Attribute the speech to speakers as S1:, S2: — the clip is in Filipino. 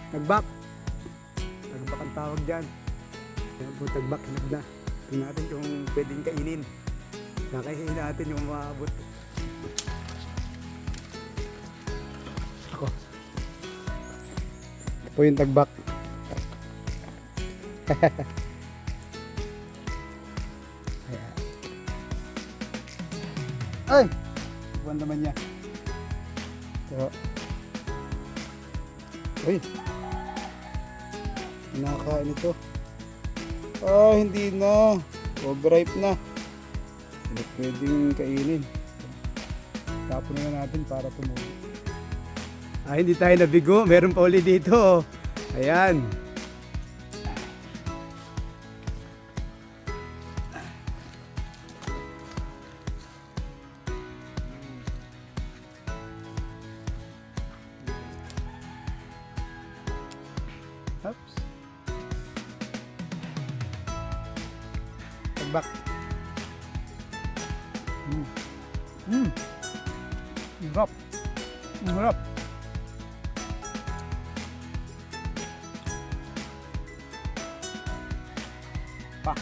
S1: Tagbak. Tagbak ang tawag dyan. Yan po tagbak, hinag na. Tingnan natin kung pwedeng kainin. Kakainin natin yung maabot. Ako. Ito po yung tagbak. Ayan. Ay! Buwan naman niya. So, uy! Nakakain ito. Ah, hindi na. Overripe na. Hindi pwedeng kainin. Tapon na natin para tumulo. Ah, hindi tayo nabigo. Meron pa uli dito. Ayan. Oops. Tagbak. Sarap. Sarap. Pa.